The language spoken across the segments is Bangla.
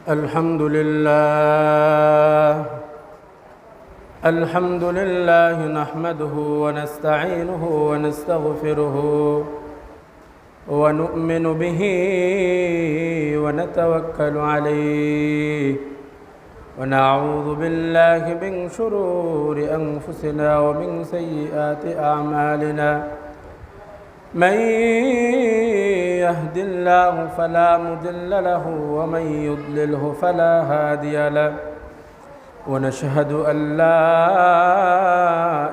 الحمد لله نحمده ونستعينه ونستغفره ونؤمن به ونتوكل عليه ونعوذ بالله من شرور أنفسنا ومن سيئات أعمالنا من يهد الله فلا مضل له ومن يضلله فلا هادي له ونشهد أن لا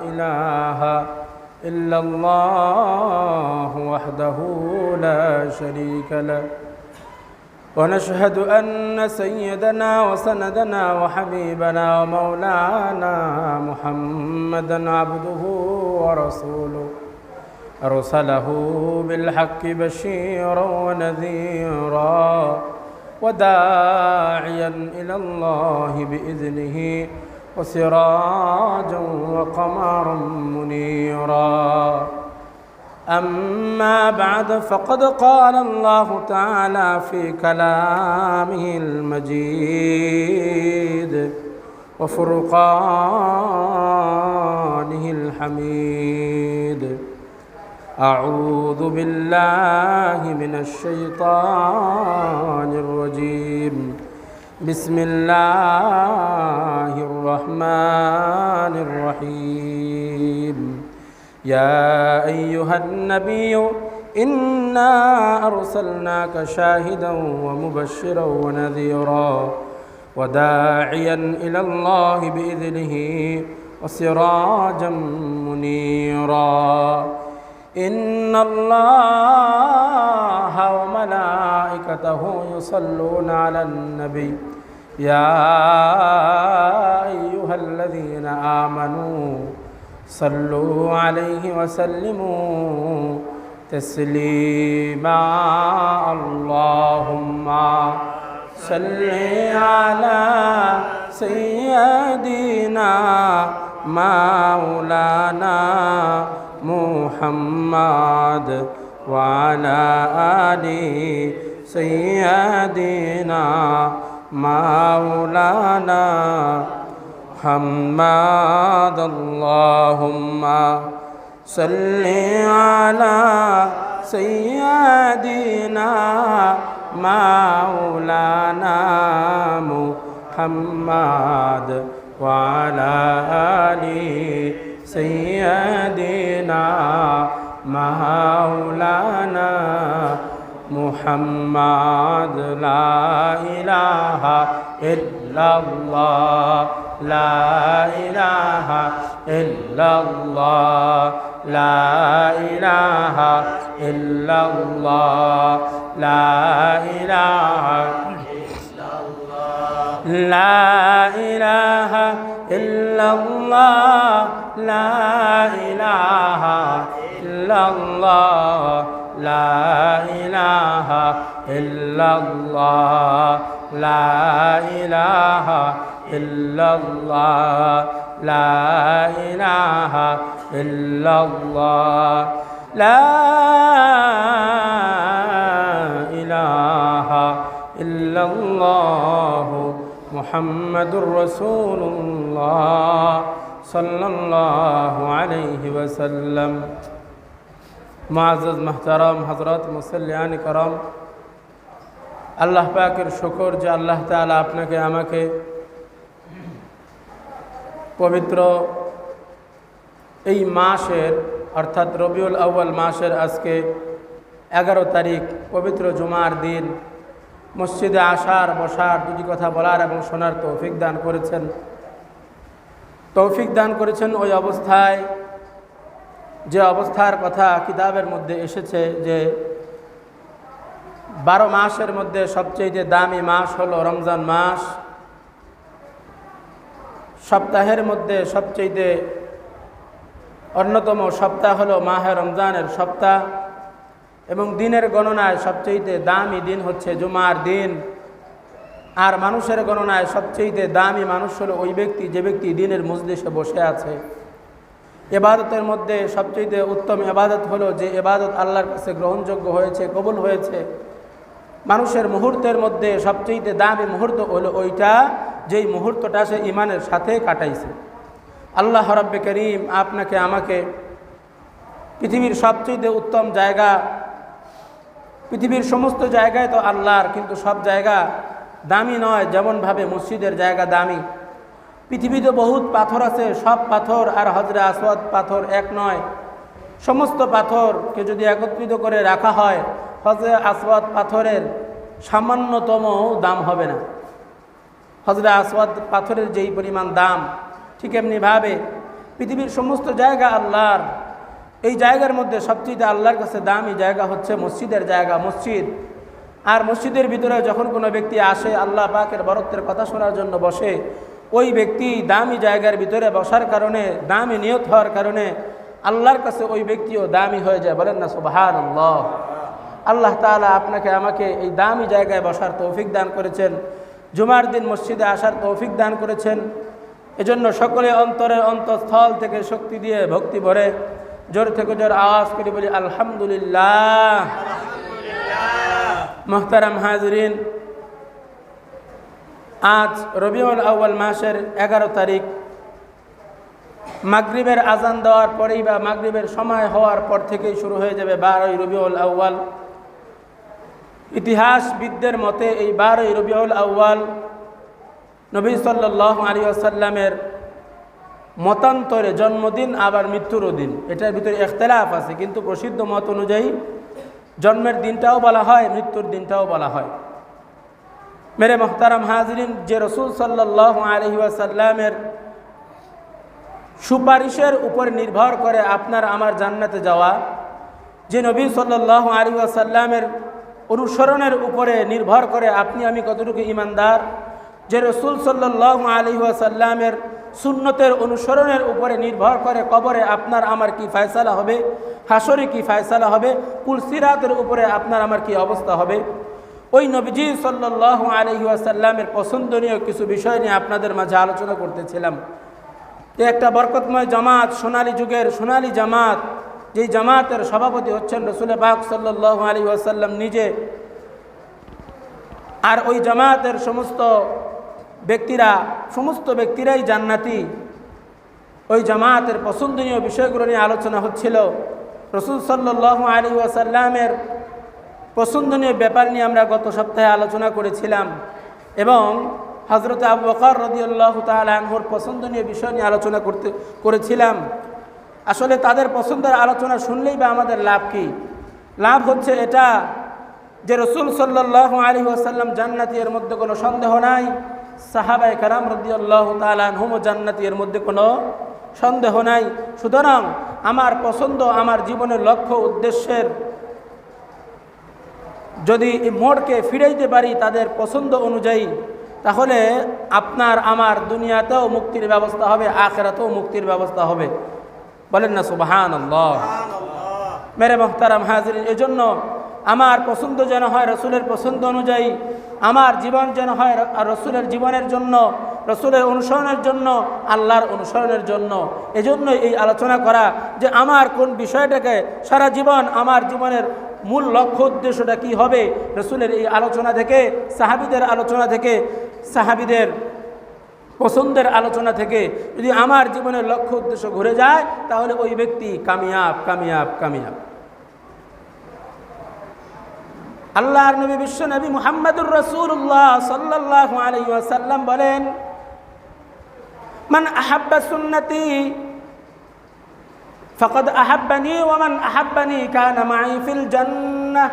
إله إلا الله وحده لا شريك له ونشهد أن سيدنا وسندنا وحبيبنا ومولانا محمدا عبده ورسوله أرسله بالحق بشيرا ونذيرا وداعيا إلى الله بإذنه وسراجا وقمرا منيرا أما بعد فقد قال الله تعالى في كلامه المجيد وفرقانه الحميد أعوذ بالله من الشيطان الرجيم بسم الله الرحمن الرحيم يا أيها النبي إنا أرسلناك شاهدا ومبشرا ونذيرا وداعيا إلى الله بإذنه وسراجا منيرا إن الله وملائكته يصلون على النبي يا أيها الذين آمنوا صلوا عليه وسلموا تسليما اللهم صل على سيدنا مولانا محمد وعلى آل سيدنا مولانا محمد اللهم صل على سيدنا مولانا محمد وعلى آل سيدنا مولانا محمد لا إله إلا الله لا إله إلا الله لا إله إلا الله لا إله إلا الله لا إله إلا الله لا إله إلا الله لا إله إلا الله لا إله إلا الله لا إله إلا الله لا إله إلا الله محمد رسول الله صلى الله عليه وسلم معزز محترم हज़रात मुसल्लियान करम আল্লাহ পাকের শুকর যে আল্লাহ তাআলা আপনাকে আমাকে পবিত্র এই মাসের অর্থাৎ রবিউল আউয়াল মাসের আজকে 11 তারিখ পবিত্র জুমার দিন মসজিদে আসার বসার দুটি কথা বলার এবং শোনার তৌফিক দান করেছেন ওই অবস্থায় যে অবস্থার কথা কিতাবের মধ্যে এসেছে যে 12 মাসের মধ্যে সবচেয়ে দামি মাস হলো রমজান মাস সপ্তাহের মধ্যে সবচেয়ে অন্যতম সপ্তাহ হলো মাহে রমজানের সপ্তাহ এবং দিনের গণনায় সবচেয়ে দামি দিন হচ্ছে জুমার দিন আর মানুষের গণনায় সবচেয়ে দামি মানুষ হলো ওই ব্যক্তি যে ব্যক্তি দিনের মজলিসে বসে আছে ইবাদতের মধ্যে সবচেয়ে উত্তম ইবাদত হলো যে ইবাদত আল্লাহর কাছে গ্রহণযোগ্য হয়েছে কবুল হয়েছে মানুষের মুহূর্তের মধ্যে সবচেয়ে দামি মুহূর্ত হলো ওইটা যেই মুহূর্তটা সে ইমানের সাথে কাটাইছে। আল্লাহ রাব্বে করিম আপনাকে আমাকে পৃথিবীর সবচেয়ে উত্তম জায়গা, পৃথিবীর সমস্ত জায়গায় তো আল্লাহর, কিন্তু সব জায়গা দামি নয়। যেমনভাবে মসজিদের জায়গা দামি, পৃথিবীতে বহুত পাথর আছে, সব পাথর আর হজরে আসওয়াদ পাথর এক নয়। সমস্ত পাথরকে যদি একত্রিত করে রাখা হয়, হজরে আসওয়াদ পাথরের সামান্যতম দাম হবে না। হজরে আসওয়াদ পাথরের যেই পরিমাণ দাম, ঠিক এমনিভাবে পৃথিবীর সমস্ত জায়গা আল্লাহর। এই জায়গার মধ্যে সবচেয়ে আল্লাহর কাছে দামি জায়গা হচ্ছে মসজিদের জায়গা, মসজিদ। আর মসজিদের ভিতরে যখন কোনো ব্যক্তি আসে, আল্লাহ পাকের বরত্বের কথা শোনার জন্য বসে, ওই ব্যক্তি দামি জায়গার ভিতরে বসার কারণে, দামি নিয়ত হওয়ার কারণে আল্লাহর কাছে ওই ব্যক্তিও দামি হয়ে যায়। বলেন না সুবহানাল্লাহ। আল্লাহ তাআলা আপনাকে আমাকে এই দামি জায়গায় বসার তৌফিক দান করেছেন, জুমার দিন মসজিদে আসার তৌফিক দান করেছেন। এজন্য সকলে অন্তরের অন্তঃস্থল থেকে শক্তি দিয়ে ভক্তি ভরে জোর থেকে জোর আওয়াজ করে বলি আলহামদুলিল্লাহ। মুহতারাম হাজরিন, আজ রবিউল আউয়াল মাসের 11 তারিখ, মাগরিবের আজান দেওয়ার পরেই বা মাগরিবের সময় হওয়ার পর থেকেই শুরু হয়ে যাবে 12ই রবিউল আউয়াল। ইতিহাসবিদদের মতে এই 12ই রবিউল আউয়াল নবী সাল্লাল্লাহু আলাইহি ওয়াসাল্লামের মতান্তরে জন্মদিন আবার মৃত্যুরও দিন, এটার ভিতরে ইখতিলাফ আছে, কিন্তু প্রসিদ্ধ মত অনুযায়ী জন্মের দিনটাও বলা হয়, মৃত্যুর দিনটাও বলা হয়। মেরে মুহতারাম হাজরিন, যে রসুল সাল্লাল্লাহু আলাইহি ওয়াসাল্লামের সুপারিশের উপর নির্ভর করে আপনার আমার জান্নাতে যাওয়া, যে নবী সাল্লাল্লাহু আলাইহি ওয়াসাল্লামের অনুসরণের উপরে নির্ভর করে আপনি আমি কতটুকু ঈমানদার, যে রসুল সাল্লাল্লাহু আলাইহি ওয়াসাল্লামের সুন্নতের অনুসরণের উপরে নির্ভর করে কবরে আপনার আমার কি ফয়সালা হবে, হাসরে কি ফয়সালা হবে, পুলসিরাতের উপরে আপনার আমার কি অবস্থা হবে। ওই নবীজি সাল্লাল্লাহু আলাইহি ওয়াসাল্লামের পছন্দনীয় কিছু বিষয় নিয়ে আপনাদের মাঝে আলোচনা করতেছিলাম। একটা বরকতময় জামাত, সোনালী যুগের সোনালী জামাত, যেই জামাতের সভাপতি হচ্ছেন রসুল পাক সাল্লাল্লাহু আলাইহি ওয়াসাল্লাম নিজে। আর ওই জামাতের সমস্ত ব্যক্তিরাই জান্নাতি। ওই জামাতের পছন্দনীয় বিষয়গুলো নিয়ে আলোচনা হচ্ছিল। রসুল সাল্লাল্লাহু আলাইহি ওয়াসাল্লামের পছন্দনীয় ব্যাপার নিয়ে আমরা গত সপ্তাহে আলোচনা করেছিলাম, এবং হযরত আবু বকর রাদিয়াল্লাহু তাআলা আনহুর পছন্দনীয় বিষয় নিয়ে আলোচনা করেছিলাম। আসলে তাদের পছন্দের আলোচনা শুনলেই বা আমাদের লাভ কি? লাভ হচ্ছে এটা যে রসুল সাল্লাল্লাহু আলাইহি ওয়াসাল্লাম জান্নাতি, এর মধ্যে কোনো সন্দেহ নাই। সাহাবায়ে কেরাম রাদিয়াল্লাহু তাআলা আনহুম জান্নাতি, এর মধ্যে কোনো সন্দেহ নাই। সুতরাং আমার পছন্দ, আমার জীবনের লক্ষ্য উদ্দেশ্যের যদি মোড়কে ফিরাইতে পারি তাদের পছন্দ অনুযায়ী, তাহলে আপনার আমার দুনিয়াতেও মুক্তির ব্যবস্থা হবে, আখিরাতেও মুক্তির ব্যবস্থা হবে। বলেন না সুবহানাল্লাহ। মেরে মুহতারাম হাজরিন, এজন্য আমার পছন্দ যেন হয় রসুলের পছন্দ অনুযায়ী, আমার জীবন যেন হয় রসুলের জীবনের জন্য, রসুলের অনুসরণের জন্য, আল্লাহর অনুসরণের জন্য। এজন্য এই আলোচনা করা যে আমার কোন বিষয়টাকে সারা জীবন, আমার জীবনের মূল লক্ষ্য উদ্দেশ্যটা কি হবে, রসুলের এই আলোচনা থেকে, সাহাবীদের আলোচনা থেকে, সাহাবীদের পছন্দের আলোচনা থেকে যদি আমার জীবনের লক্ষ্য উদ্দেশ্য ঘুরে যায়, তাহলে ওই ব্যক্তি কামিয়াব কামিয়াব কামিয়াব। আল্লাহর নবী বিশ্ব নবী মুহাম্মদুর রাসূলুল্লাহ সাল্লাল্লাহু আলাইহি ওয়াসাল্লাম বলেন, মান আহাব্বা সুন্নতি ফাকাদ আহাব্বানি ওয়া মান আহাব্বানি কানা মাই ফিল জান্নাহ।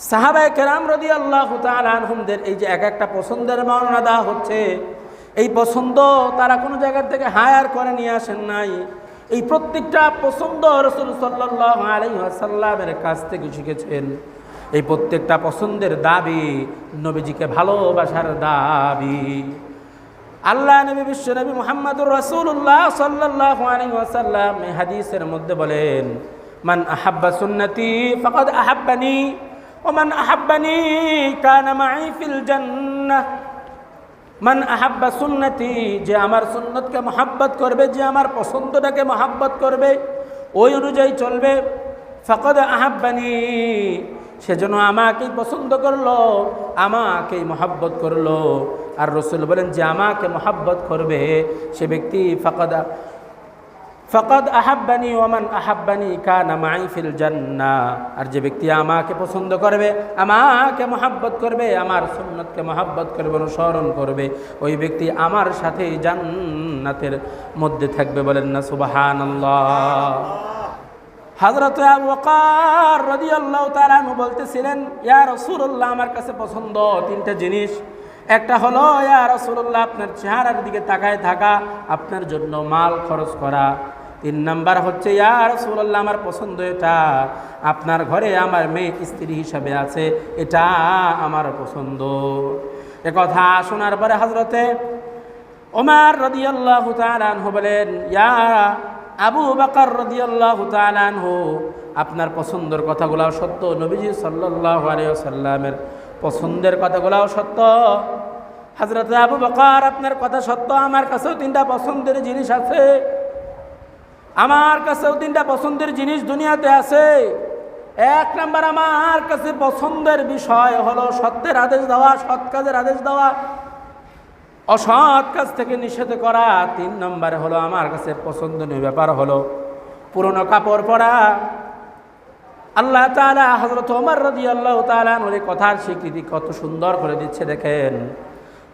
সাহাবায়ে কেরাম রাদিয়াল্লাহু তাআলা আনহুমদের এই যে এক একটা পছন্দের বর্ণনা দেওয়া হচ্ছে, এই পছন্দ তারা কোনো জায়গা থেকে হায়ার করে নিয়ে আসেন নাই। এই প্রত্যেকটা পছন্দ রাসূল সাল্লাল্লাহু আলাইহি ওয়াসাল্লামের কাছ থেকে শিখেছেন। এই প্রত্যেকটা পছন্দের দাবি নবীজিকে ভালোবাসার দাবি। আল্লাহ নবী বিশ্ব নবী মুহাম্মদুর রাসূলুল্লাহ সাল্লাল্লাহু আলাইহি ওয়াসাল্লাম এই হাদিসের মধ্যে বলেন, মান আহাব্বা সুন্নতি ফাকাদ আহাব্বানি ওয়া মান আহাব্বানি কানা মাই ফিল জান্নাহ। মান আহাব্বা সুন্নতি, যে আমার সুন্নতকে মহাব্বত করবে, যে আমার পছন্দটাকে মহাব্বত করবে, ওই অনুযায়ী চলবে, ফাকাদ আহাব্বানি, সেজন্য আমাকেই পছন্দ করলো, আমাকেই মহাব্বত করলো। আর রাসূল বলেন যে আমাকে মহাব্বত করবে সে ব্যক্তি ফাকাদ আহাব্বানি ওয়া মান আহাব্বানি কানা মাই ফিল জান্নাহ। আর যে ব্যক্তি আমাকে পছন্দ করবে, আমাকে মহাব্বত করবে, আমার সুন্নতকে মহাব্বত করবে, অনুসরণ করবে, ওই ব্যক্তি আমার সাথে জান্নাতের মধ্যে থাকবে। বলেন না সুবহানাল্লাহ। হযরত আবু বকর রাদিয়াল্লাহু তাআলা আনহু বলতেছিলেন, ইয়া রাসূলুল্লাহ, আমার কাছে পছন্দ তিনটা জিনিস। একটা হলো ইয়া রাসূলুল্লাহ, আপনার চেহারার দিকে তাকায় থাকা, আপনার জন্য মাল খরচ করা। 3 নাম্বার হচ্ছে ইয়া রাসূলুল্লাহ, আমার পছন্দ এটা, আপনার ঘরে আমার মেয়ে স্ত্রী হিসাবে আছে, এটা আমার পছন্দ। এ কথা শোনার পরে হযরতে ওমর রাদিয়াল্লাহু তাআলা আনহু বলেন, ইয়া আবু বকর রাদিয়াল্লাহু তাআলা আনহু, আপনার পছন্দের কথাগুলো সত্য, নবীজি সাল্লাল্লাহু আলাইহি ওয়াসাল্লামের পছন্দের কথাগুলোও সত্য। হযরত আবু বকর, আপনার কথা সত্য, আমার কাছেও 3টা পছন্দের জিনিস আছে, আমার কাছেও 3টা পছন্দের জিনিস দুনিয়াতে আছে। 1 নাম্বার, আমার কাছে পছন্দের বিষয় হলো সত্যের আদেশ দেওয়া, সৎ কাজের আদেশ দেওয়া, অসৎ কাজ থেকে নিষেধ করা। 3 নম্বরে হলো আমার কাছে পছন্দনীয় ব্যাপার হলো পুরনো কাপড় পরা। আল্লাহ তাআলা হযরত ওমর রাদিয়াল্লাহু তাআলা আনহুর কথার স্বীকৃতি কত সুন্দর করে দিচ্ছে দেখেন।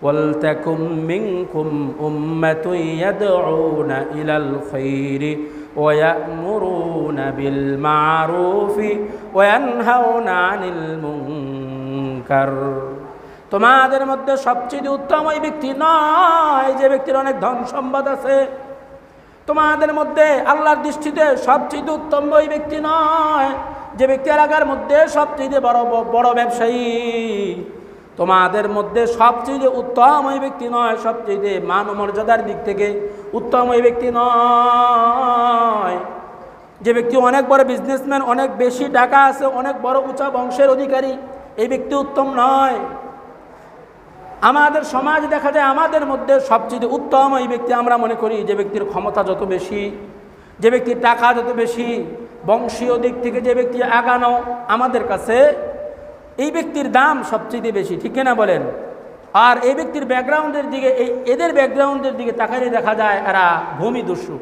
ওয়ালতাকুম মিনকুম উম্মাতুন ইয়াদউনা ইলাল খায়রি ওয়া ইয়া'মুরুনা বিল মা'রুফি ওয়া ইয়ানহাউনা আনিল মুনকার। তোমাদের মধ্যে সবচেয়ে উত্তম ওই ব্যক্তি নয় যে ব্যক্তির অনেক ধন সম্পদ আছে। তোমাদের মধ্যে আল্লাহর দৃষ্টিতে সবচেয়ে উত্তম ওই ব্যক্তি নয় যে ব্যক্তি এলাকার মধ্যে সবচেয়ে বড় ব্যবসায়ী। তোমাদের মধ্যে সবচেয়ে উত্তম ওই ব্যক্তি নয়, সবচেয়ে মান মর্যাদার দিক থেকে উত্তম ওই ব্যক্তি নয় যে ব্যক্তি অনেক বড় বিজনেসম্যান, অনেক বেশি টাকা আছে, অনেক বড় উঁচা বংশের অধিকারী, এই ব্যক্তি উত্তম নয়। আমাদের সমাজ দেখা যায় আমাদের মধ্যে সবচেয়ে উত্তম ওই ব্যক্তি আমরা মনে করি যে ব্যক্তির ক্ষমতা যত বেশি, যে ব্যক্তির টাকা যত বেশি, বংশীয় দিক থেকে যে ব্যক্তি আগানো, আমাদের কাছে এই ব্যক্তির দাম সবচেয়ে বেশি, ঠিক কিনা বলেন? আর এই ব্যক্তির ব্যাকগ্রাউন্ডের দিকে, এদের ব্যাকগ্রাউন্ডের দিকে তাকাইলে দেখা যায় এরা ভূমিদস্যু।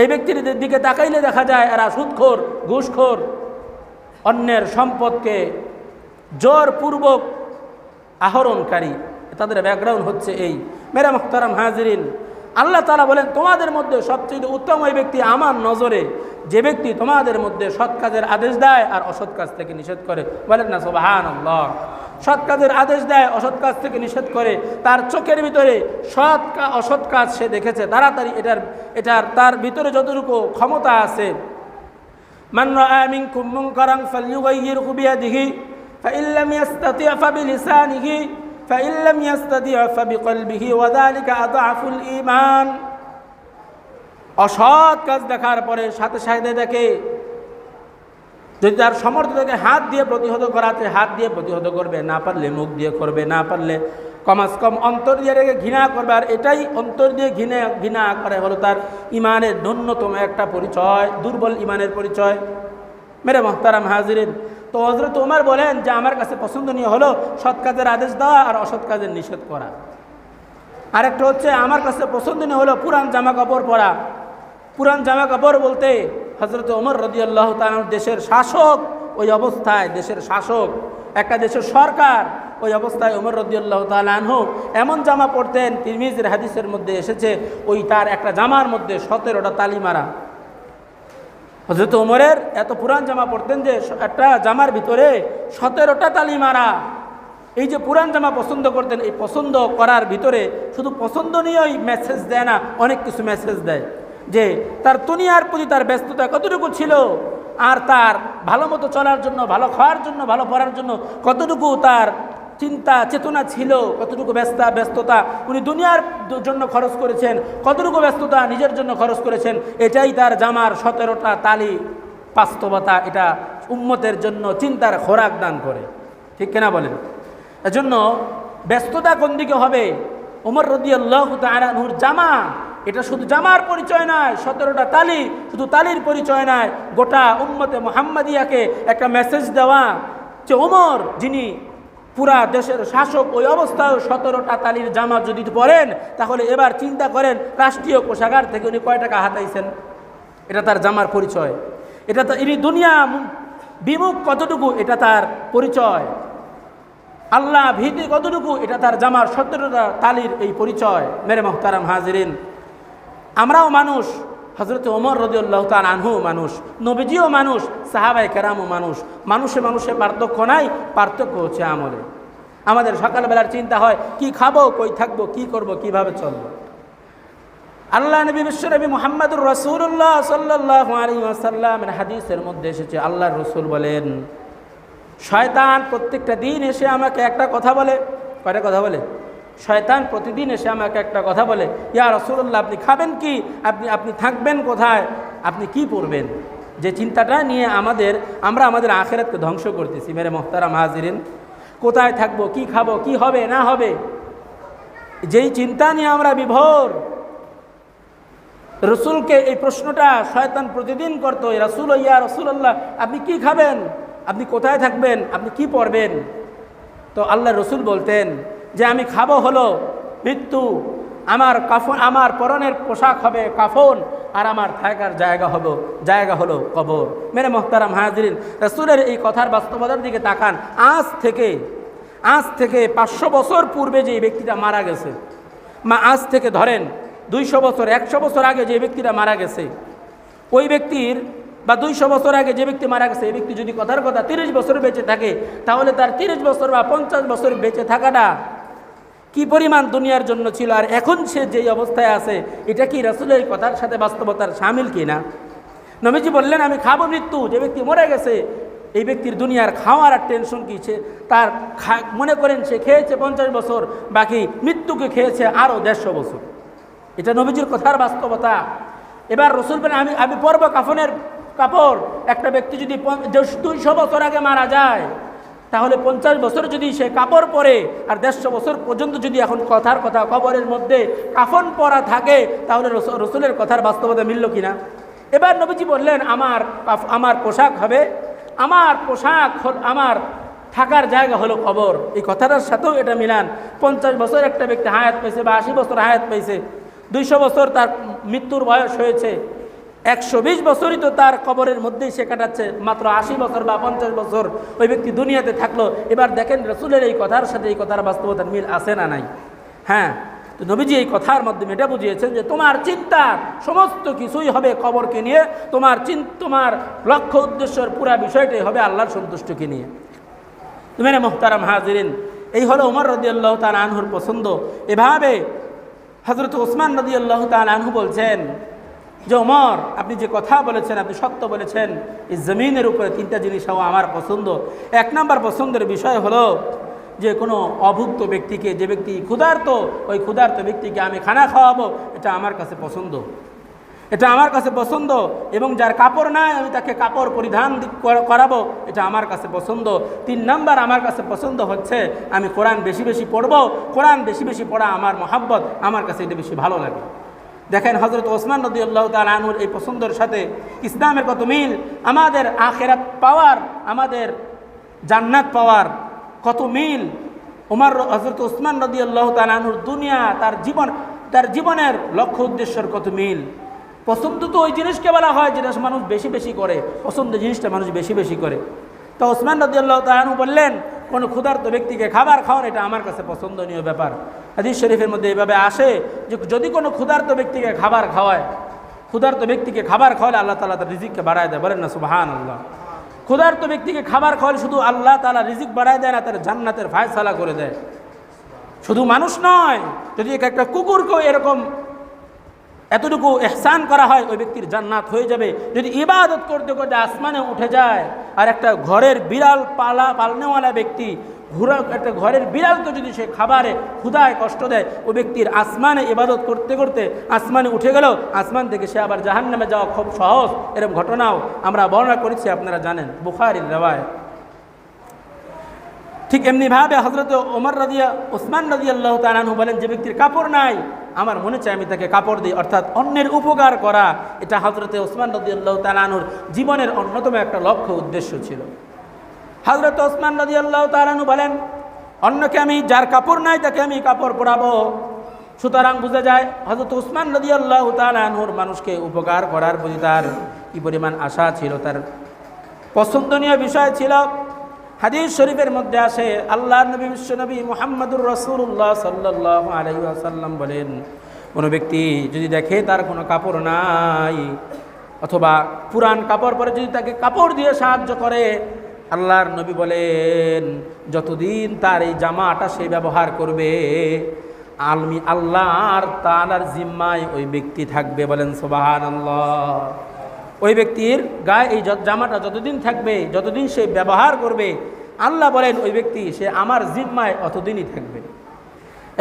এই ব্যক্তির দিকে তাকাইলে দেখা যায় এরা সুদখোর, ঘুষখোর, অন্যের সম্পদকে জোরপূর্বক আহরণকারী। তাদের ব্যাকগ্রাউন্ড হচ্ছে এই। মেরা মুহতারাম হাজিরিন, আল্লাহ তাআলা বলেন তোমাদের মধ্যে সবচেয়ে উত্তম ওই ব্যক্তি আমার নজরে যে ব্যক্তি তোমাদের মধ্যে সৎ কাজের আদেশ দেয় আর অসৎ কাজ থেকে নিষেধ করে। বলেন না সুবহানাল্লাহ। সৎ কাজের আদেশ দেয়, অসৎ কাজ থেকে নিষেধ করে, তার চোখের ভিতরে অসৎ কাজ সে দেখেছে, তাড়াতাড়ি তার ভিতরে যতটুকু ক্ষমতা আছে, মান রাআ মিনকুম মুনকারান ফালইউগাইয়িরহু বিয়াদিহি ফাইন লাম ইস্তাতি' ফাবিলিসানিহি ফাইন লাম ইস্তাতি' ফাবিকলবিহি ওয়া যালিকা আযআফুল ঈমান। অসৎ কাজ দেখার পরে সাথে সাথে দেখে, যদি তার সমর্থ থেকে হাত দিয়ে প্রতিহত করাতে হাত দিয়ে প্রতিহত করবে, না পারলে মুখ দিয়ে করবে, না পারলে কমাস কম অন্তর দিয়ে রেখে ঘৃণা করবে। আর এটাই অন্তর দিয়ে ঘৃণা করে হলো তার ইমানের ন্যূনতম একটা পরিচয়, দুর্বল ইমানের পরিচয়। মেরে মুহতারাম হাজিরিন, তো হযরত ওমর বলেন যে আমার কাছে পছন্দনীয় হলো সৎ কাজের আদেশ দেওয়া আর অসৎ কাজের নিষেধ করা। আরেকটা হচ্ছে আমার কাছে পছন্দনীয় হলো পুরান জামা কাপড় পরা। পুরান জামা কাপড় বলতে হযরত ওমর রাদিয়াল্লাহু তাআলা দেশের শাসক, ওই অবস্থায় দেশের শাসক, একটা দেশের সরকার, ওই অবস্থায় ওমর রাদিয়াল্লাহু তাআলা আনহু এমন জামা পরতেন, তিরমিজির হাদিসের মধ্যে এসেছে ওই তার একটা জামার মধ্যে 17টা তালি মারা। হযরত ওমরের এত পুরান জামা পরতেন যে একটা জামার ভিতরে 17টা তালি মারা। এই যে পুরান জামা পছন্দ করতেন, এই পছন্দ করার ভিতরে শুধু পছন্দনীয়ই মেসেজ দেয় না, অনেক কিছু মেসেজ দেয় যে তার দুনিয়ার প্রতি তার ব্যস্ততা কতটুকু ছিল, আর তার ভালো মতো চলার জন্য, ভালো খাওয়ার জন্য, ভালো পড়ার জন্য কতটুকু তার চিন্তা চেতনা ছিল, কতটুকু ব্যস্ততা উনি দুনিয়ার জন্য খরচ করেছেন, কতটুকু ব্যস্ততা নিজের জন্য খরচ করেছেন। এটাই তার জামার 17টা তালি বাস্তবতা, এটা উম্মতের জন্য চিন্তার খোরাক দান করে, ঠিক কিনা বলেন? এজন্য ব্যস্ততা কোন দিকে হবে? ওমর রাদিয়াল্লাহু তাআলা আনহুর জামা, এটা শুধু জামার পরিচয় নয়, 17টা তালি শুধু তালির পরিচয় নয়, গোটা উম্মতে মুহাম্মাদিয়াকে একটা মেসেজ দেওয়া যে ওমর যিনি পুরা দেশের শাসক, ওই অবস্থায় 17টা তালির জামা যদি পরেন, তাহলে এবার চিন্তা করেন রাষ্ট্রীয় কোষাগার থেকে উনি কয় টাকা হাতাইছেন। এটা তার জামার পরিচয়। এটা তো ইনি দুনিয়া বিমুখ কতটুকু, এটা তার পরিচয়। আল্লাহ ভীতি কতটুকু, এটা তার জামার 17টা তালির এই পরিচয়। মেরে মোহতারাম হাজিরিন, আমরাও মানুষ, হযরত ওমর রাদিয়াল্লাহু তাআলা আনহু মানুষ, নবীজিও মানুষ, সাহাবায়ে কেরামও মানুষ। মানুষে মানুষে পার্থক্য নাই, পার্থক্য হচ্ছে আমলে। আমাদের সকালবেলার চিন্তা হয় কি খাবো, কই থাকবো, কি করব, কিভাবে চলবো। আল্লাহ নবী বিশ্বনবী মুহাম্মদুর রাসূলুল্লাহ সাল্লাল্লাহু আলাইহি ওয়াসাল্লামের হাদিসের মধ্যে এসেছে, আল্লাহর রাসূল বলেন, শয়তান প্রত্যেকটা দিন এসে আমাকে একটা কথা বলে। কয়টা কথা বলে? শয়তান প্রতিদিন এসে আমাকে একটা কথা বলে, ইয়া রাসূলুল্লাহ, আপনি খাবেন কি, আপনি থাকবেন কোথায়, আপনি কি পড়বেন। যে চিন্তাটা নিয়ে আমরা আমাদের আখিরাতকে ধ্বংস করতেছি। মেরে মোহতারাম হাজিরিন, কোথায় থাকবো, কি খাবো, কি হবে না হবে, যেই চিন্তা নিয়ে আমরা বিভোর। রসুলকে এই প্রশ্নটা শয়তান প্রতিদিন করতো, রাসূল, ইয়া রাসূলুল্লাহ, আপনি কি খাবেন, আপনি কোথায় থাকবেন, আপনি কি পড়বেন। তো আল্লাহ রসুল বলতেন যে আমি খাবো হলো মৃত্যু, আমার কাফন, আমার পরনের পোশাক হবে কাফন, আর আমার থাকার জায়গা হলো কবর। মেরে মোহতারাম হাজিরিন, রাসূলের এই কথার বাস্তবতার দিকে তাকান। আজ থেকে 500 বছর পূর্বে যে ব্যক্তিটা মারা গেছে, আজ থেকে ধরেন 200 বছর, 100 বছর আগে যে ব্যক্তিটা মারা গেছে, ওই ব্যক্তির বা 200 বছর আগে যে ব্যক্তি মারা গেছে, এই ব্যক্তি যদি কথার কথা 30 বছর বেঁচে থাকে, তাহলে তার 30 বছর বা 50 বছর বেঁচে থাকাটা কি পরিমাণ দুনিয়ার জন্য ছিল। আর এখন সে যেই অবস্থায় আছে, এটা কি রাসূলের কথার সাথে বাস্তবতার শামিল কি না? নবীজি বললেন আমি খাবো মৃত্যু। যে ব্যক্তি মরে গেছে, এই ব্যক্তির দুনিয়ার খাওয়ার আর টেনশন কি, তার মনে করেন সে খেয়েছে 50 বছর, বাকি মৃত্যুকে খেয়েছে আরও 150 বছর। এটা নবীজির কথার বাস্তবতা। এবার রসুল বলেন আমি পরব কাফনের কাপড়। একটা ব্যক্তি যদি 200 বছর আগে মারা যায়, তাহলে 50 বছর যদি সে কাপড় পরে, আর 150 বছর পর্যন্ত যদি এখন কথার কথা কবরের মধ্যে কাফন পরা থাকে, তাহলে রসুলের কথার বাস্তবতা মিলল কিনা? এবার নবীজি বললেন আমার পোশাক হবে, আমার থাকার জায়গা হলো কবর। এই কথাটার সাথেও এটা মিলান। 50 বছর একটা ব্যক্তি হায়াত পেয়েছে বা 80 বছর হায়াত পেয়েছে, 200 বছর তার মৃত্যুর বয়স হয়েছে, 120 বছরই তো তার কবরের মধ্যেই সে কাটাচ্ছে। মাত্র 80 বছর বা 50 বছর ওই ব্যক্তি দুনিয়াতে থাকলো। এবার দেখেন রাসূলের এই কথার সাথে এই কথার বাস্তবতার মিল আছে না নাই? হ্যাঁ। তো নবীজি এই কথার মাধ্যমে এটা বুঝিয়েছেন যে তোমার চিন্তা সমস্ত কিছুই হবে কবরকে নিয়ে, তোমার লক্ষ্য উদ্দেশ্যের পুরা বিষয়টাই হবে আল্লাহর সন্তুষ্টিকে নিয়ে। মেরে মুহতারাম হাজিরিন, এই হলো ওমর রাদিয়াল্লাহু তাআলা আনহুর পছন্দ। এভাবে হযরত ওসমান রাদিয়াল্লাহু তাআলা আনহু বলছেন যে ওমর, আপনি যে কথা বলেছেন আপনি সত্য বলেছেন। এই জমিনের উপরে 3টা জিনিস হওয়া আমার পছন্দ। 1 নম্বর পছন্দের বিষয় হলো যে কোনো অভুক্ত ব্যক্তিকে, যে ব্যক্তি ক্ষুধার্ত, ওই ক্ষুধার্ত ব্যক্তিকে আমি খানা খাওয়াবো, এটা আমার কাছে পছন্দ। এবং যার কাপড় নাই আমি তাকে কাপড় পরিধান করাবো, এটা আমার কাছে পছন্দ। 3 নম্বর আমার কাছে পছন্দ হচ্ছে আমি কোরআন বেশি বেশি পড়বো। কোরআন বেশি বেশি পড়া আমার মহাব্বত, আমার কাছে এটা বেশি ভালো লাগে। দেখেন হযরত ওসমান রাদিয়াল্লাহু তাআলা আনহুর এই পছন্দের সাথে ইসলামের কত মিল। আমাদের আখিরাত পাওয়ার, আমাদের জান্নাত পাওয়ার কত মিল। হযরত ওসমান রাদিয়াল্লাহু তাআলা আনহুর দুনিয়া, তার জীবনের লক্ষ্য উদ্দেশ্যের কত মিল। পছন্দ তো ওই জিনিসকে বলা হয় যেটা মানুষ বেশি বেশি করে, পছন্দ জিনিসটা মানুষ বেশি বেশি করে। তো ওসমান রাদিয়াল্লাহু তাআলা আনহু বললেন কোনো ক্ষুধার্ত ব্যক্তিকে খাবার খাওয়ান এটা আমার কাছে পছন্দনীয় ব্যাপার। হাদিস শরীফের মধ্যে এইভাবে আসে যে যদি কোনো ক্ষুধার্ত ব্যক্তিকে খাবার খাওয়ালে আল্লাহ তাআলা তার রিজিককে বাড়ায় দেয়। বলেন না সুবহানাল্লাহ। ক্ষুধার্ত ব্যক্তিকে খাবার খাওয়ালে শুধু আল্লাহ তাআলা রিজিক বাড়ায় দেয় না, তার জান্নাতের ফায়সালা করে দেয়। শুধু মানুষ নয়, যদি একটা কুকুরকেও এরকম এতটুকু ইহসান করা হয়, ওই ব্যক্তির জান্নাত হয়ে যাবে। যদি ইবাদত করতে করতে আসমানে উঠে যায়, আর একটা ঘরের বিড়াল পালনেওয়ালা ব্যক্তি একটা ঘরের বিড়ালকে যদি সে খাবারে ক্ষুধায় কষ্ট দেয়, ওই ব্যক্তির আসমানে ইবাদত করতে করতে আসমানে উঠে গেল, আসমান থেকে সে আবার জাহান্নামে যাওয়া খুব সহজ। এরকম ঘটনাও আমরা বর্ণনা করেছি, আপনারা জানেন, বুখারীর রিওয়ায়াত। ঠিক এমনিভাবে হযরত ওসমান রাদিয়াল্লাহু তাআলা আনহু বলেন যে ব্যক্তির কাপড় নাই, আমার মনে চায় আমি তাকে কাপড় দিই। অর্থাৎ অন্যের উপকার করা, এটা হযরত ওসমান রাদিয়াল্লাহু তাআলা আনহুর জীবনের অন্যতম একটা লক্ষ্য উদ্দেশ্য ছিল। হযরত ওসমান রাদিয়াল্লাহু তাআলা আনহু বলেন, অন্যকে আমি যার কাপড় নাই তাকে আমি কাপড় পরাবো। সুতরাং বোঝা যায় হযরত ওসমান রাদিয়াল্লাহু তাআলা আনহুর মানুষকে উপকার করার প্রতি তার কি পরিমাণ আশা ছিল, তার পছন্দনীয় বিষয় ছিল। হাদিস শরীফের মধ্যে আসে, আল্লাহর নবী বিশ্বনবী মুহাম্মদুর রাসূলুল্লাহ সাল্লাল্লাহু আলাইহি ওয়াসাল্লাম বলেন, কোনো ব্যক্তি যদি দেখে তার কোনো কাপড় নাই অথবা পুরান কাপড় পরে যদি তাকে কাপড় দিয়ে সাহায্য করে, আল্লাহর নবী বলেন যতদিন তার এই জামাটা সে ব্যবহার করবে আমি আল্লাহর তাআলার জিম্মায় ওই ব্যক্তি থাকবে। বলেন সুবহানাল্লাহ। ওই ব্যক্তির গায়ে এই জামাটা যতদিন থাকবে, যতদিন সে ব্যবহার করবে, আল্লাহ বলেন ওই ব্যক্তি সে আমার জিম্মায় অতদিনই থাকবে।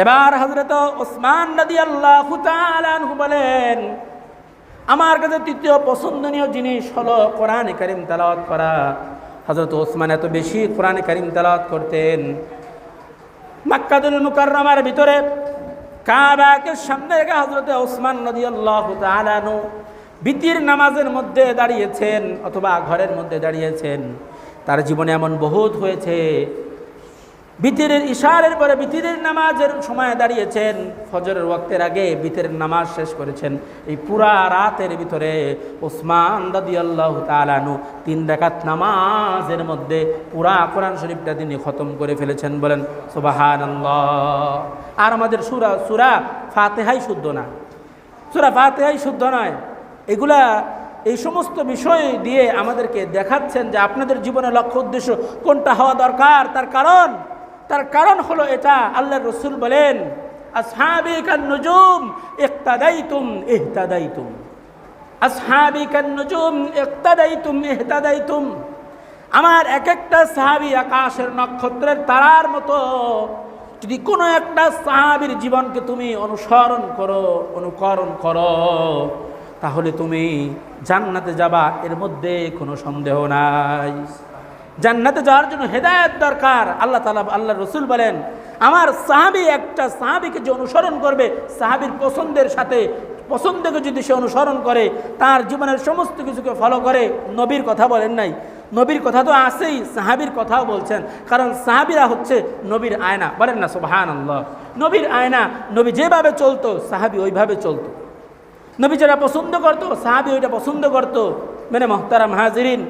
এবার হযরত ওসমান রাদিয়াল্লাহু তাআলা আনহু বলেন, আমার কাছে তৃতীয় পছন্দনীয় জিনিস হলো কোরআনে কারীম তেলাওয়াত করা। হযরত ওসমান এত বেশি কোরআনে কারীম তেলাওয়াত করতেন, মক্কাতুল মুকাররমার ভিতরে কাবাকে সামনে রেখে হযরত ওসমান রাদিয়াল্লাহু তাআলা আনহু বিতির নামাজের মধ্যে দাঁড়িয়েছেন অথবা ঘরের মধ্যে দাঁড়িয়েছেন। তার জীবনে এমন বহুত হয়েছে, বিতিরের ইশারের পরে বিতিরের নামাজের সময় দাঁড়িয়েছেন, ফজরের ওয়াক্তের আগে বিতিরের নামাজ শেষ করেছেন। এই পুরা রাতের ভিতরে ওসমান রাদিয়াল্লাহু তাআলা আনহু 3 রাকাত নামাজের মধ্যে পুরা কোরআন শরীফটা তিনি খতম করে ফেলেছেন। বলেন সুবহানাল্লাহ। আর আমাদের সূরা ফাতিহাই শুদ্ধ না, সূরা ফাতিহাই শুদ্ধ নয়। এগুলা এই সমস্ত বিষয় দিয়ে আমাদেরকে দেখাচ্ছেন যে আপনাদের জীবনের লক্ষ্য উদ্দেশ্য কোনটা হওয়া দরকার। তার কারণ হলো এটা, আল্লাহর রাসূল বলেন আসহাবী কান নুজুম ইক্তাদাইতুম ইহতাদাইতুম, আসহাবী কান নুজুম ইক্তাদাইতুম ইহতাদাইতুম। আমার এক একটা সাহাবী আকাশের নক্ষত্রের তারার মতো। যদি কোনো একটা সাহাবীর জীবনকে তুমি অনুকরণ করো তাহলে তুমি জান্নাতে যাবা, এর মধ্যে কোনো সন্দেহ নাই। জান্নাতে যাওয়ার জন্য হেদায়েত দরকার। আল্লাহ রাসূল বলেন আমার সাহাবী একটা সাহাবীকে যে অনুসরণ করবে, সাহাবীর পছন্দকে যদি সে অনুসরণ করে, তার জীবনের সমস্ত কিছুকে ফলো করে, নবীর কথা বলেন নাই, নবীর কথা তো আছেই, সাহাবীর কথাও বলছেন, কারণ সাহাবীরা হচ্ছে নবীর আয়না। বলেন না সুবহানাল্লাহ। নবীর আয়না, নবী যেভাবে চলতো সাহাবী ওইভাবে চলতো, নবী যেটা পছন্দ করতো সাহাবী ওইটা পছন্দ করতো। মানে মুহতারাম হাজিরিন,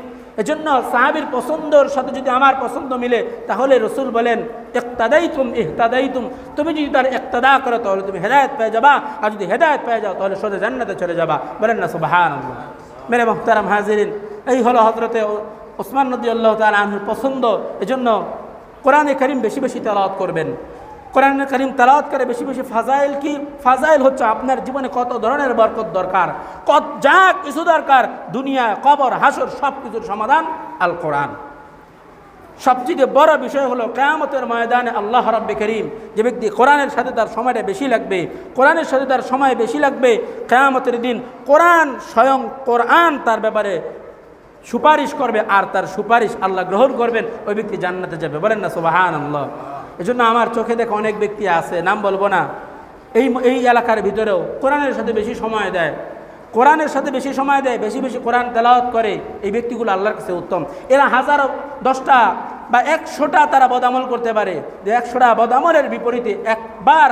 এজন্য সাহাবীর পছন্দর সাথে যদি আমার পছন্দ মিলে তাহলে রাসূল বলেন ইক্তাদাইতুম ইহতাদাইতুম, তুমি যদি তার ইক্তাদা করো তাহলে তুমি হেদায়েত পেয়ে যাবা, আর যদি হেদায়েত পেয়ে যাও তাহলে সোজা জান্নাতে চলে যাবা। বলেন না সুবহানাল্লাহ। মেরে মুহতারাম হাজিরিন, এই হলো হযরতে ওসমান রাদিয়াল্লাহু তাআলা আনহুর পছন্দ। এজন্য কোরআনে কারীম বেশি বেশি তেলাওয়াত করবেন। কোরআনে কারীম তেলাওয়াত করে বেশি বেশি। ফাজাইল কি? ফাজাইল হচ্ছে আপনার জীবনে কত ধরনের বরকত দরকার, যা কিছু দরকার, দুনিয়া কবর হাসর সব কিছুর সমাধান আল কোরআন। সবচেয়ে বড় বিষয় হলো কিয়ামতের ময়দানে আল্লাহ রাব্বে কারীম, যে ব্যক্তি কোরআনের সাথে তার সময়টা বেশি লাগবে, কোরআনের সাথে তার সময় বেশি লাগবে, কিয়ামতের দিন স্বয়ং কোরআন তার ব্যাপারে সুপারিশ করবে, আর তার সুপারিশ আল্লাহ গ্রহণ করবেন, ওই ব্যক্তি জান্নাতে যাবে। বলেন না সুবহানাল্লাহ। এজন্য আমার চোখে দেখা অনেক ব্যক্তি আছে, নাম বলবো না, এই এলাকার ভিতরেও কোরআনের সাথে বেশি সময় দেয়, বেশি বেশি কোরআন তেলাওয়াত করে, এই ব্যক্তিগুলো আল্লাহর কাছে উত্তম। এরা 1000-10টা বা 100টা তারা বদামল করতে পারে, যে 100টা বদামলের বিপরীতে একবার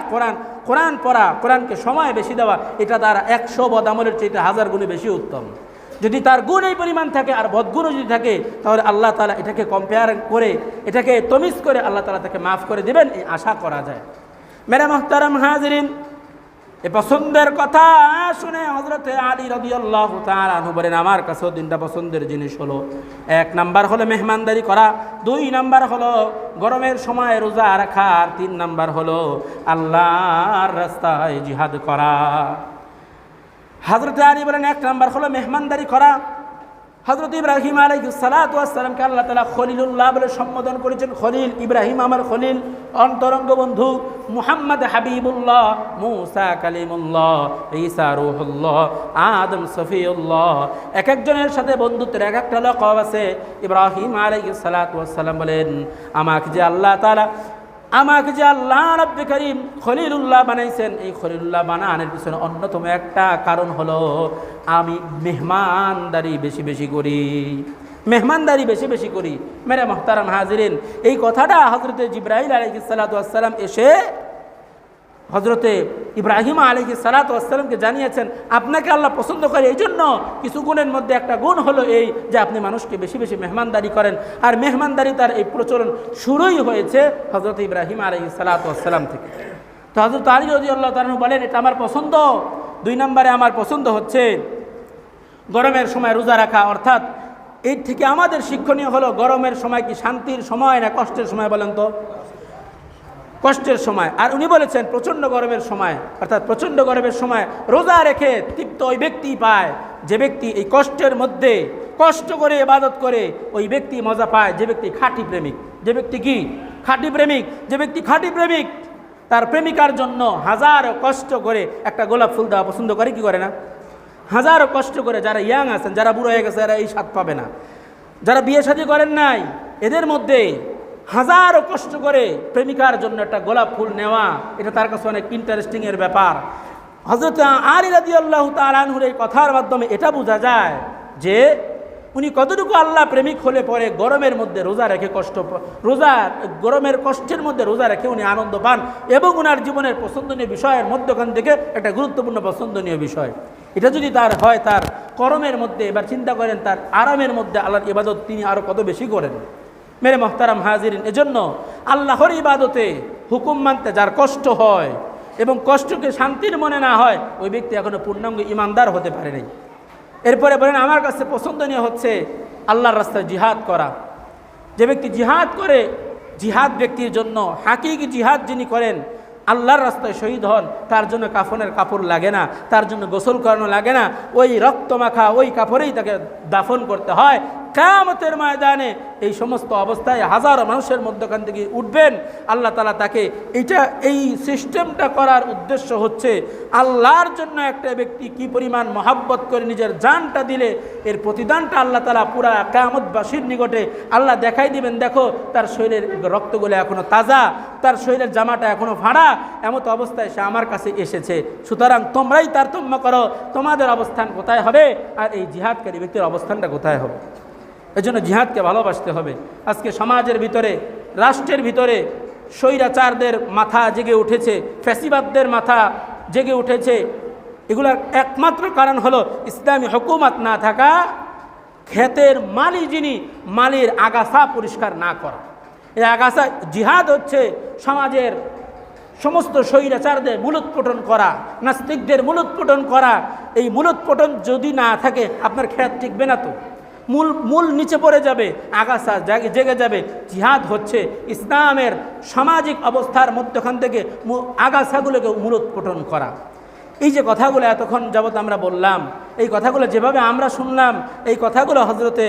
কোরআন পড়া, কোরআনকে সময় বেশি দেওয়া, এটা তার 100 বদামলের চাইতে 1000 গুণে বেশি উত্তম। যদি তার গুণ এই পরিমাণ থাকে আর বদগুণও যদি থাকে, তাহলে আল্লাহ তাআলা এটাকে কম্পেয়ার করে, এটাকে তমিজ করে আল্লাহ তাআলা তাকে মাফ করে দেবেন, এই আশা করা যায়। মেরে মুহতারাম হাজিরিন, এই পছন্দের কথা শুনে হযরতে আলী রাদিয়াল্লাহু তাআলা আনহু বলেন আমার কাছেও 3টা পছন্দের জিনিস হলো, 1 নাম্বার হলো মেহমানদারি করা, 2 নাম্বার হলো গরমের সময় রোজা রাখা, আর 3 নাম্বার হলো আল্লাহর রাস্তায় জিহাদ করা। হযরতে আলী বলেন 1 নাম্বার হলো মেহমানদারি করা। হযরত ইব্রাহিম আলাইহিস সালাতু ওয়াস সালামকে আল্লাহ তাআলা খলিলুল্লাহ বলে সম্বোধন করেছেন। খলিল, ইব্রাহিম আমার খলিল, অন্তরঙ্গ বন্ধু, মুহাম্মদ হাবিবুল্লাহ, মূসা কালিমুল্লাহ, ঈসা রূহুল্লাহ, আদম সফিউল্লাহ। এক একজনের সাথে বন্ধুত্বের এক একটা লকব আছে। ইব্রাহিম আলাইহিস সালাতু ওয়াস সালাম বলেন আমাকে যে আল্লাহ রাব্বে কারীম খলিলুল্লাহ বানাইছেন, এই খলিলুল্লাহ বানানোর পিছনে অন্যতম একটা কারণ হলো আমি মেহমানদারি বেশি বেশি করি। মেহমানদারি বেশি বেশি করি। মেরে মোহতারাম হাজিরিন, এই কথাটা হজরতে জিবরাইল আলাইহিস সালাতু ওয়াস সালাম এসে হজরতে ইব্রাহিম আলাইহিস সালাতু ওয়াস সালামকে জানিয়েছেন, আপনাকে আল্লাহ পছন্দ করে এই জন্য কিছু গুণের মধ্যে একটা গুণ হলো এই যে আপনি মানুষকে বেশি বেশি মেহমানদারি করেন। আর মেহমানদারি তার এই প্রচলন শুরুই হয়েছে হজরত ইব্রাহিম আলাইহিস সালাতু ওয়াস সালাম থেকে। তো হজরত আলী রাদিয়াল্লাহু তাআলা বলেন, এটা আমার পছন্দ। 2 নম্বরে আমার পছন্দ হচ্ছে গরমের সময় রোজা রাখা, অর্থাৎ এর থেকে আমাদের শিক্ষণীয় হলো গরমের সময় কি শান্তির সময় না কষ্টের সময়, বলেন তো? কষ্টের সময়। আর উনি বলেছেন প্রচণ্ড গরমের সময়, অর্থাৎ প্রচণ্ড গরমের সময় রোজা রেখে তৃপ্ত ওই ব্যক্তি পায় যে ব্যক্তি এই কষ্টের মধ্যে কষ্ট করে ইবাদত করে, ওই ব্যক্তি মজা পায় যে ব্যক্তি খাঁটি প্রেমিক। যে ব্যক্তি কি খাঁটি প্রেমিক, যে ব্যক্তি খাঁটি প্রেমিক তার প্রেমিকার জন্য হাজারো কষ্ট করে একটা গোলাপ ফুল দেওয়া পছন্দ করে, কি করে না? হাজারো কষ্ট করে। যারা ইয়াং আছেন, যারা বুড়ো হয়ে গেছে, এরা এই স্বাদ পাবে না। যারা বিয়ে শাদী করেন নাই, এদের মধ্যে হাজারো কষ্ট করে প্রেমিকার জন্য একটা গোলাপ ফুল নেওয়া, এটা তার কাছে অনেক ইন্টারেস্টিংয়ের ব্যাপার। হযরত আলী রাদিয়াল্লাহু তাআলা আনহুর এই কথার মাধ্যমে এটা বোঝা যায় যে উনি কতটুকু আল্লাহ প্রেমিক হলে পরে গরমের মধ্যে রোজা রেখে গরমের কষ্টের মধ্যে রোজা রেখে উনি আনন্দ পান, এবং ওনার জীবনের পছন্দনীয় বিষয়ের মধ্যখান থেকে একটা গুরুত্বপূর্ণ পছন্দনীয় বিষয় এটা যদি তার হয়, তার গরমের মধ্যে, এবার চিন্তা করেন তার আরামের মধ্যে আল্লাহর ইবাদত তিনি আরও কত বেশি করেন। মেরে মোহতারাম হাজিরিন, এজন্য আল্লাহর ইবাদতে হুকুম মানতে যার কষ্ট হয় এবং কষ্টকে শান্তির মনে না হয়, ওই ব্যক্তি এখনো পূর্ণাঙ্গ ইমানদার হতে পারে নাই। এরপরে বলেন, আমার কাছে পছন্দনীয় হচ্ছে আল্লাহর রাস্তায় জিহাদ করা। যে ব্যক্তি জিহাদ করে, জিহাদ ব্যক্তির জন্য হাকিকি জিহাদ যিনি করেন, আল্লাহর রাস্তায় শহীদ হন, তার জন্য কাফনের কাপড় লাগে না, তার জন্য গোসল করানো লাগে না, ওই রক্ত মাখা ওই কাপড়েই তাকে দাফন করতে হয়। কিয়ামতের ময়দানে এই সমস্ত অবস্থায় হাজারো মানুষের মধ্যখান থেকে উঠবেন, আল্লাহ তাআলা তাকে এই সিস্টেমটা করার উদ্দেশ্য হচ্ছে আল্লাহর জন্য একটা ব্যক্তি কি পরিমাণ মহাব্বত করে নিজের জানটা দিলে এর প্রতিদানটা আল্লাহ তাআলা পুরা কিয়ামতবাসীর নিকটে আল্লাহ দেখাই দিবেন। দেখো, তার শরীরের রক্তগুলো এখনো তাজা, তার শরীরের জামাটা এখনো ভাড়া, এমত অবস্থায় সে আমার কাছে এসেছে। সুতরাং তোমরাই তারতম্য করো, তোমাদের অবস্থান কোথায় হবে আর এই জিহাদকারী ব্যক্তির অবস্থানটা কোথায় হবে। এজন্য জিহাদকে ভালোবাসতে হবে। আজকে সমাজের ভিতরে, রাষ্ট্রের ভিতরে স্বৈরাচারদের মাথা জেগে উঠেছে, ফ্যাসিবাদদের মাথা জেগে উঠেছে। এগুলোর একমাত্র কারণ হলো ইসলামী হুকুমত না থাকা, ক্ষেতের মালি যিনি, মালির আগাছা পরিষ্কার না করা। এই আগাছা জিহাদ হচ্ছে সমাজের সমস্ত স্বৈরাচারদের মূলোৎপাটন করা, নাস্তিকদের মূলোৎপাটন করা। এই মূলোৎপাটন যদি না থাকে আপনার ক্ষেত টিকবে না, তো মূল নিচে পড়ে যাবে, আগাছা জেগে যাবে। জিহাদ হচ্ছে ইসলামের সামাজিক অবস্থার মধ্যখান থেকে আগাছাগুলোকে মূলোৎপাটন করা। এই যে কথাগুলো এতক্ষণ যাবত আমরা বললাম, এই কথাগুলো যেভাবে আমরা শুনলাম, এই কথাগুলো হজরতে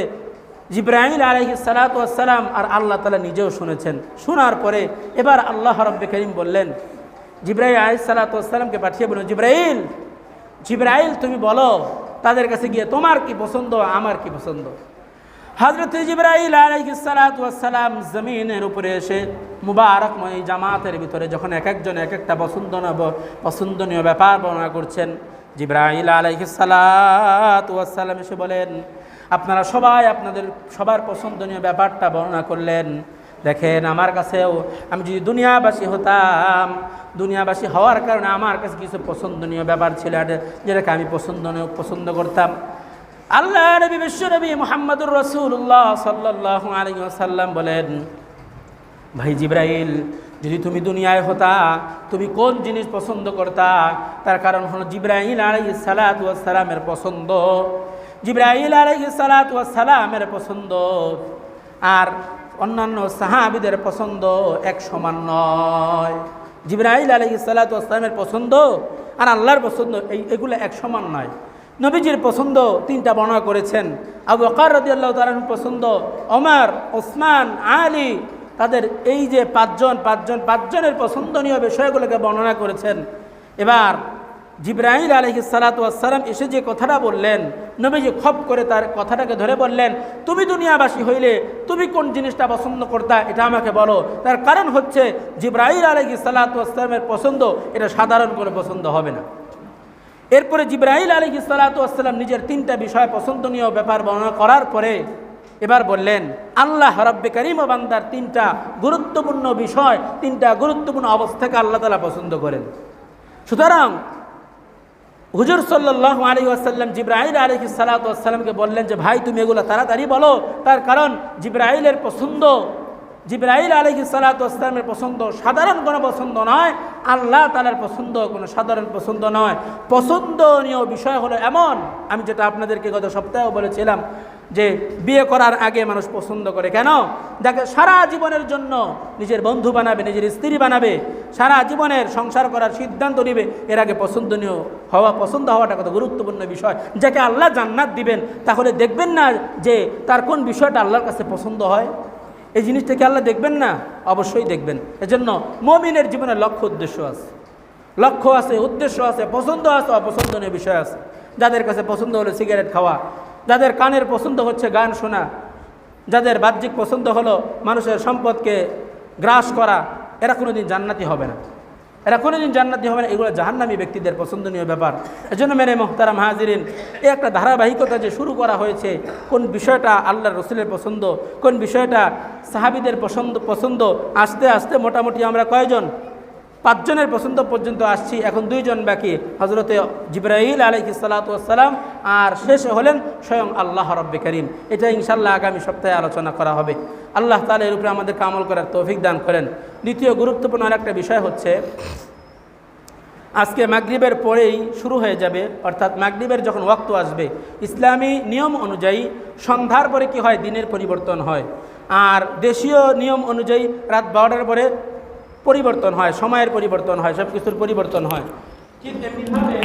জিবরাইল আলাইহিস সালাতু ওয়াস সালাম আর আল্লাহ তাআলা নিজেও শুনেছেন। শোনার পরে এবার আল্লাহ রাব্বে কারীম বললেন, জিবরাইল আলাইহিস সালাতু ওয়াস সালামকে পাঠিয়ে বললেন, জিবরাইল তুমি বলো তাদের কাছে গিয়ে তোমার কি পছন্দ, আমার কি পছন্দ। হযরত জিবরাইল আলাইহিস সালাতু ওয়াস সালাম জমিনের উপরে এসে মুবারকময় জামাতের ভিতরে যখন এক একজন এক একটা পছন্দনীয় ব্যাপার বর্ণনা করছেন, জিবরাইল আলাইহিস সালাতু ওয়াস সালাম এসে বলেন, আপনারা সবাই আপনাদের সবার পছন্দনীয় ব্যাপারটা বর্ণনা করলেন। দেখেন, আমার কাছেও আমি যদি দুনিয়াবাসী হতাম, দুনিয়াবাসী হওয়ার কারণে আমার কাছে কিছু পছন্দনীয় ব্যাপার ছিল যেটাকে আমি পছন্দ করতাম। আল্লাহ নবী, বিশ্ব নবী মুহাম্মদুর রাসূলুল্লাহ সাল্লাল্লাহু আলাইহি ওয়াসাল্লাম বলেন, ভাই জিবরাইল, যদি তুমি দুনিয়ায় হতা তুমি কোন জিনিস পছন্দ করতা? তার কারণ হলো জিবরাইল আলাইহিস সালাতু ওয়াস সালামের পছন্দ, জিবরাইল আলাইহিস সালাতু ওয়াস সালামের পছন্দ আর অন্যান্য সাহাবীদের পছন্দ এক সমান নয়। জিবরাইল আলাইহিস সালাতু ওয়াস সালামের পছন্দ আর আল্লাহর পছন্দ এগুলো এক সমান নয়। নবীজির পছন্দ 3টা বর্ণনা করেছেন। আবু বকর রাদিয়াল্লাহু তাআলা আনহুর পছন্দ, ওমর, ওসমান, আলী, তাদের এই যে পাঁচজনের পছন্দনীয় বিষয়গুলোকে বর্ণনা করেছেন। এবার জিবরাইল আলাইহিস সালাতু ওয়াস সালাম এসে যে কথাটা বললেন, নবীজি খপ করে তার কথাটাকে ধরে বললেন, তুমি দুনিয়াবাসী হইলে তুমি কোন জিনিসটা পছন্দ করতা এটা আমাকে বলো। তার কারণ হচ্ছে জিবরাইল আলাইহিস সালাতু ওয়াস সালামের পছন্দ এটা সাধারণ কোনো পছন্দ হবে না। এরপরে জিবরাইল আলাইহিস সালাতু ওয়াস সালাম নিজের 3টা বিষয় পছন্দনীয় ব্যাপার বর্ণনা করার পরে এবার বললেন আল্লাহ রব্বে কারীম ও বান্দার তিনটা গুরুত্বপূর্ণ বিষয়, তিনটা গুরুত্বপূর্ণ অবস্থাকে আল্লাহ তাআলা পছন্দ করেন। সুতরাং হুজুর সাল্লাল্লাহু আলাইহি ওয়াসাল্লাম জিবরাইল আলাইহিস সালাতু ওয়াস সালামকে বললেন যে ভাই তুমি এগুলো তাড়াতাড়ি বলো, তার কারণ জিবরাইলের পছন্দ, জিবরাইল আলাইহিস সালাতু ওয়াস সালামের পছন্দ সাধারণ কোনো পছন্দ নয়, আল্লাহ তাআলার পছন্দ কোনো সাধারণ পছন্দ নয়। পছন্দনীয় বিষয় হলো এমন, আমি যেটা আপনাদেরকে গত সপ্তাহেও বলেছিলাম যে বিয়ে করার আগে মানুষ পছন্দ করে কেন, যাকে সারা জীবনের জন্য নিজের বন্ধু বানাবে, নিজের স্ত্রী বানাবে, সারা জীবনের সংসার করার সিদ্ধান্ত নেবে, এর আগে পছন্দনীয় হওয়া, পছন্দ হওয়াটা কত গুরুত্বপূর্ণ বিষয়। যাকে আল্লাহ জান্নাত দিবেন তাহলে দেখবেন না যে তার কোন বিষয়টা আল্লাহর কাছে পছন্দ হয়, এই জিনিসটাকে আল্লাহ দেখবেন না? অবশ্যই দেখবেন। এজন্য মুমিনের জীবনে লক্ষ্য উদ্দেশ্য আছে, লক্ষ্য আছে, উদ্দেশ্য আছে, পছন্দ আছে, অপছন্দনীয় বিষয় আছে। যাদের কাছে পছন্দ হলো সিগারেট খাওয়া, যাদের কানের পছন্দ হচ্ছে গান শোনা, যাদের বাহ্যিক পছন্দ হলো মানুষের সম্পদকে গ্রাস করা, এরা কোনোদিন জান্নাতি হবে না, এরা কোনোদিন জান্নাতি হবে না। এগুলো জাহান্নামী ব্যক্তিদের পছন্দনীয় ব্যাপার। এজন্য মেরে মোহতারাম হাজিরিন, এই একটা ধারাবাহিকতা যে শুরু করা হয়েছে, কোন বিষয়টা আল্লাহর রসুলের পছন্দ, কোন বিষয়টা সাহাবীদের পছন্দ আস্তে আস্তে মোটামুটি আমরা কয়জন, 5 জনের পছন্দ পর্যন্ত আসছি, এখন 2 জন বাকি, হযরতে জিবরাইল আলাইহিস সালাতু ওয়াস সালাম, আর শেষে হলেন স্বয়ং আল্লাহ রব্বে কারীম। এটা ইনশাআল্লাহ আগামী সপ্তাহে আলোচনা করা হবে। আল্লাহ তাআলা এর উপরে আমাদেরকে আমল করার তৌফিক দান করেন। দ্বিতীয় গুরুত্বপূর্ণ আরেকটা বিষয় হচ্ছে, আজকে মাগরিবের পরেই শুরু হয়ে যাবে, অর্থাৎ মাগরিবের যখন ওয়াক্ত আসবে, ইসলামী নিয়ম অনুযায়ী সন্ধ্যার পরে কি হয়, দিনের পরিবর্তন হয়, আর দেশীয় নিয়ম অনুযায়ী রাত 12টার পরে পরিবর্তন হয়, সময়ের পরিবর্তন হয়, সব কিছুর পরিবর্তন হয়। ঠিক তেমনিভাবে